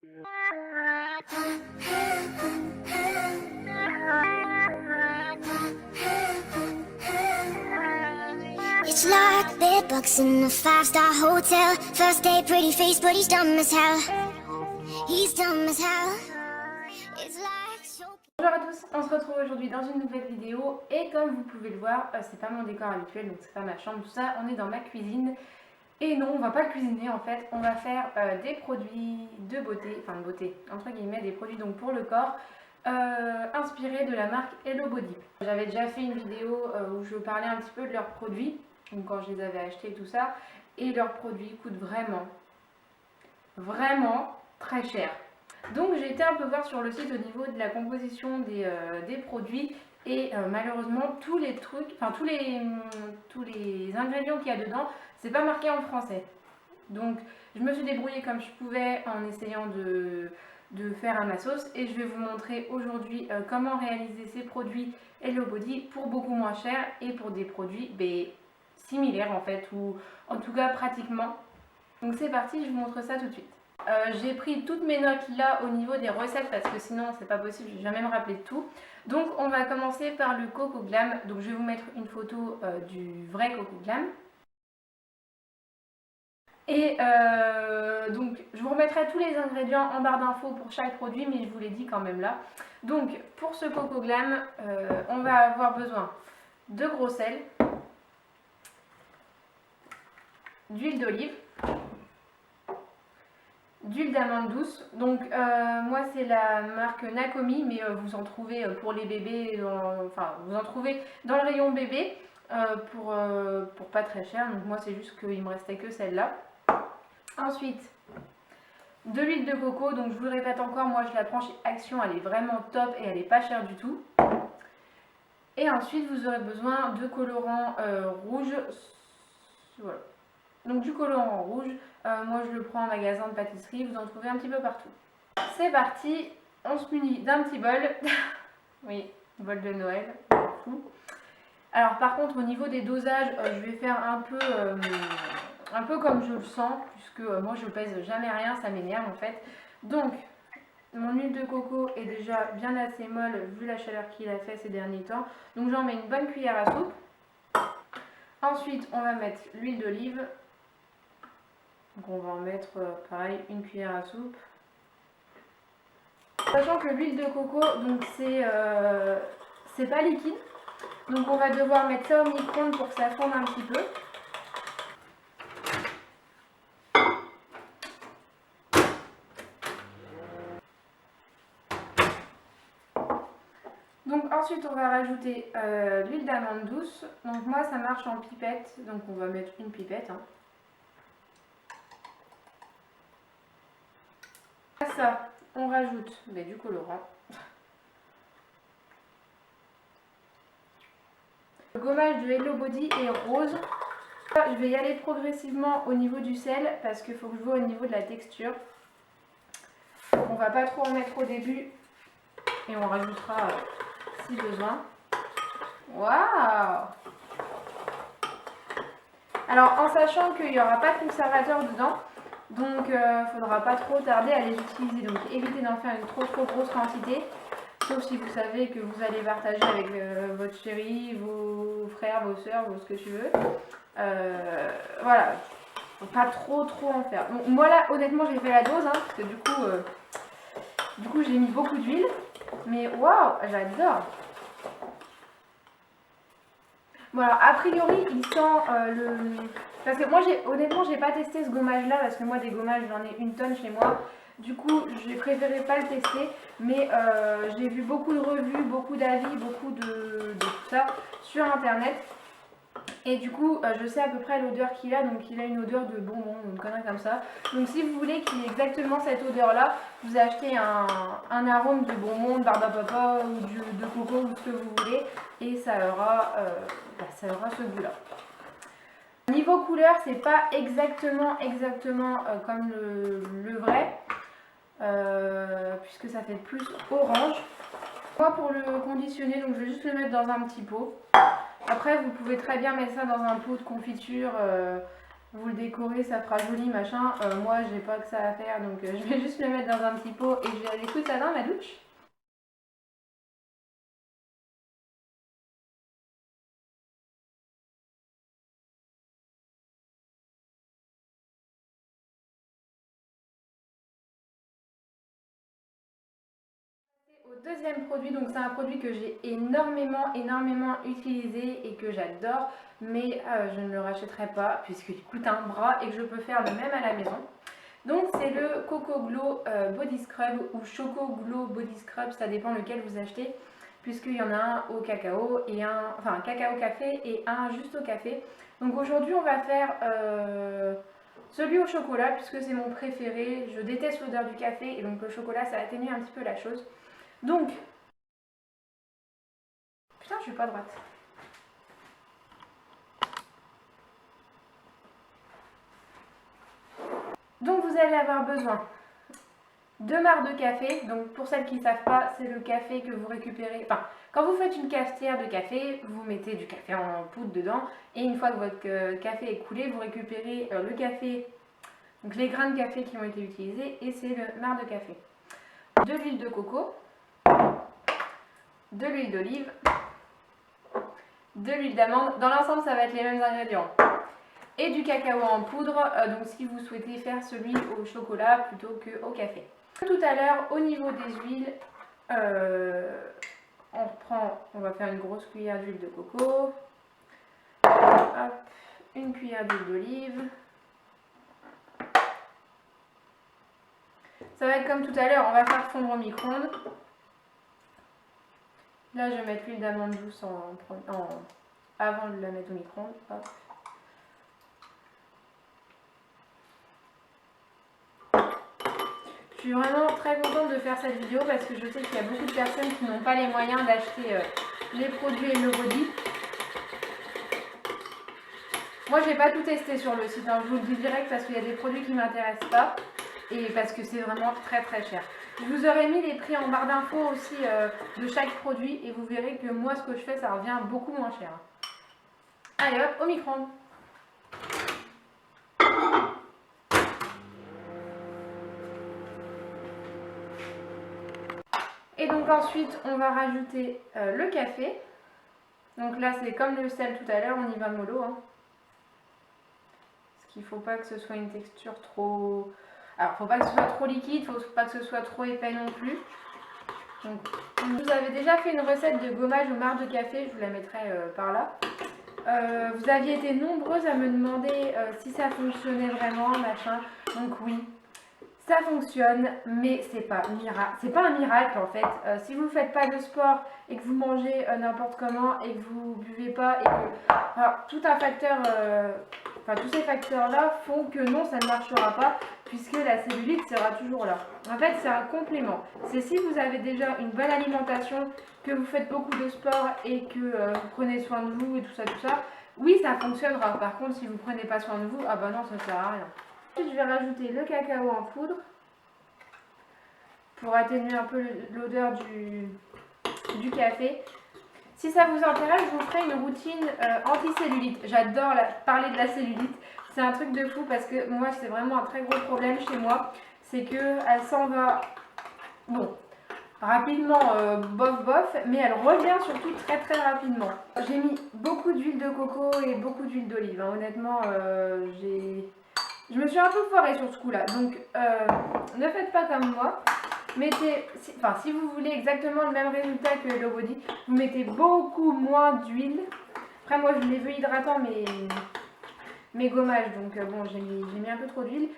It's like bedbugs in a five-star hotel. First day, pretty face, but he's dumb as hell. He's dumb as hell. It's like so... Bonjour à tous, on se retrouve aujourd'hui dans une nouvelle vidéo et comme vous pouvez le voir, c'est pas mon décor habituel, donc c'est pas ma chambre, tout ça, on est dans ma cuisine. Et non, on va pas cuisiner en fait, on va faire des produits de beauté, enfin de beauté, entre guillemets, des produits donc pour le corps, inspirés de la marque Hello Body. J'avais déjà fait une vidéo où je parlais un petit peu de leurs produits, donc quand je les avais achetés et tout ça, et leurs produits coûtent vraiment très cher. Donc j'ai été un peu voir sur le site au niveau de la composition des produits et malheureusement tous les trucs, enfin tous les ingrédients qu'il y a dedans, c'est pas marqué en français. Donc je me suis débrouillée comme je pouvais en essayant de faire à ma sauce et je vais vous montrer aujourd'hui comment réaliser ces produits Hello Body pour beaucoup moins cher et pour des produits similaires en fait, ou en tout cas pratiquement. Donc c'est parti, je vous montre ça tout de suite. J'ai pris toutes mes notes là au niveau des recettes parce que sinon c'est pas possible, je vais jamais me rappeler de tout. Donc on va commencer par le Coco Glam. Donc je vais vous mettre une photo du vrai Coco Glam. Et donc je vous remettrai tous les ingrédients en barre d'infos pour chaque produit, mais je vous l'ai dit quand même là. Donc pour ce Coco Glam, on va avoir besoin de gros sel, d'huile d'olive, d'huile d'amande douce. Donc moi c'est la marque Nakomi, mais vous en trouvez pour les bébés, enfin vous en trouvez dans le rayon bébé pour pas très cher. Donc moi c'est juste qu'il me restait que celle-là. Ensuite de l'huile de coco, donc je vous le répète encore, moi je la prends chez Action, elle est vraiment top et elle est pas chère du tout. Et ensuite vous aurez besoin de colorant rouge, voilà. Donc du colorant rouge, moi je le prends en magasin de pâtisserie, vous en trouvez un petit peu partout. C'est parti, on se munit d'un petit bol, oui, bol de Noël, fou. Alors par contre au niveau des dosages, je vais faire un peu comme je le sens, puisque moi je pèse jamais rien, ça m'énerve en fait. Donc mon huile de coco est déjà bien assez molle vu la chaleur qu'il a fait ces derniers temps, donc j'en mets une bonne cuillère à soupe. Ensuite on va mettre l'huile d'olive. Donc on va en mettre pareil une cuillère à soupe. Sachant que l'huile de coco, donc c'est pas liquide. Donc on va devoir mettre ça au micro-ondes pour que ça fonde un petit peu. Donc ensuite on va rajouter l'huile d'amande douce. Donc moi ça marche en pipette, donc on va mettre une pipette. À ça, on rajoute du colorant. Le gommage de Hello Body est rose. Je vais y aller progressivement au niveau du sel parce qu'il faut que je vois au niveau de la texture. On va pas trop en mettre au début et on rajoutera si besoin. Waouh! Alors en sachant qu'il n'y aura pas de conservateur dedans, donc il ne faudra pas trop tarder à les utiliser. Donc évitez d'en faire une trop grosse quantité, sauf si vous savez que vous allez partager avec votre chéri, vos frères, vos soeurs, ce que tu veux. Voilà, faut pas trop en faire. Donc, moi là honnêtement j'ai fait la dose parce que du coup j'ai mis beaucoup d'huile, mais waouh, j'adore. Bon alors a priori il sent parce que moi honnêtement j'ai pas testé ce gommage là parce que moi des gommages j'en ai une tonne chez moi. Du coup j'ai préféré pas le tester, mais j'ai vu beaucoup de revues, beaucoup d'avis, beaucoup de tout ça sur internet. Et du coup je sais à peu près l'odeur qu'il a, donc il a une odeur de bonbon, une connerie comme ça. Donc si vous voulez qu'il ait exactement cette odeur là, vous achetez un arôme de bonbon, de barbe à papa ou de coco ou ce que vous voulez, et ça aura ce goût là. Niveau couleur, c'est pas exactement comme le vrai, puisque ça fait plus orange. Moi pour le conditionner, donc je vais juste le mettre dans un petit pot. Après vous pouvez très bien mettre ça dans un pot de confiture vous le décorez, ça fera joli machin. Moi j'ai pas que ça à faire, donc je vais juste le mettre dans un petit pot et je vais aller foutre ça dans ma douche. Au deuxième produit, donc c'est un produit que j'ai énormément utilisé et que j'adore, mais je ne le rachèterai pas puisqu'il coûte un bras et que je peux faire le même à la maison. Donc c'est le Coco Glow Body Scrub ou Choco Glow Body Scrub, ça dépend lequel vous achetez, puisqu'il y en a un au cacao et un cacao café et un juste au café. Donc aujourd'hui on va faire celui au chocolat puisque c'est mon préféré. Je déteste l'odeur du café et donc le chocolat ça atténue un petit peu la chose. Donc, putain, je suis pas droite. Donc, vous allez avoir besoin de marc de café. Donc, pour celles qui ne savent pas, c'est le café que vous récupérez. Enfin, quand vous faites une cafetière de café, vous mettez du café en poudre dedans. Et une fois que votre café est coulé, vous récupérez le café, donc les grains de café qui ont été utilisés. Et c'est le marc de café. De l'huile de coco. De l'huile d'olive, de l'huile d'amande. Dans l'ensemble, ça va être les mêmes ingrédients. Et du cacao en poudre, donc si vous souhaitez faire celui au chocolat plutôt qu'au café. Tout à l'heure, au niveau des huiles, on va faire une grosse cuillère d'huile de coco, hop, une cuillère d'huile d'olive. Ça va être comme tout à l'heure, on va faire fondre au micro-ondes. Là, je vais mettre l'huile d'amande douce avant de la mettre au micro-ondes. Je suis vraiment très contente de faire cette vidéo parce que je sais qu'il y a beaucoup de personnes qui n'ont pas les moyens d'acheter les produits Hello Body. Moi, je n'ai pas tout testé sur le site, hein, je vous le dis direct parce qu'il y a des produits qui ne m'intéressent pas et parce que c'est vraiment très cher. Je vous aurais mis les prix en barre d'infos aussi de chaque produit et vous verrez que moi ce que je fais ça revient beaucoup moins cher. Allez hop, au micro-ondes. Et donc ensuite on va rajouter le café. Donc là c'est comme le sel tout à l'heure, on y va mollo. Hein. Parce qu'il ne faut pas que ce soit une texture trop... Alors, faut pas que ce soit trop liquide, faut pas que ce soit trop épais non plus. Donc, je vous avais déjà fait une recette de gommage au marc de café, je vous la mettrai par là. Vous aviez été nombreuses à me demander si ça fonctionnait vraiment, machin. Donc oui, ça fonctionne, mais c'est pas un miracle en fait. Si vous ne faites pas de sport et que vous mangez n'importe comment et que vous buvez pas et que tout un facteur, tous ces facteurs-là font que non, ça ne marchera pas puisque la cellulite sera toujours là. En fait, c'est un complément. C'est si vous avez déjà une bonne alimentation, que vous faites beaucoup de sport et que vous prenez soin de vous et tout ça, oui, ça fonctionnera. Par contre, si vous ne prenez pas soin de vous, ah bah non, ça ne sert à rien. Ensuite, je vais rajouter le cacao en poudre pour atténuer un peu l'odeur du café. Si ça vous intéresse, je vous ferai une routine anti-cellulite. J'adore parler de la cellulite. C'est un truc de fou parce que moi, c'est vraiment un très gros problème chez moi. C'est qu'elle s'en va, bon, rapidement, bof, mais elle revient surtout très rapidement. J'ai mis beaucoup d'huile de coco et beaucoup d'huile d'olive. Hein. Honnêtement, je me suis un peu foirée sur ce coup-là. Donc, ne faites pas comme moi. Mettez, si vous voulez exactement le même résultat que Hello Body, vous mettez beaucoup moins d'huile. Après moi je les veux hydratants mes gommages, donc bon j'ai mis un peu trop d'huile.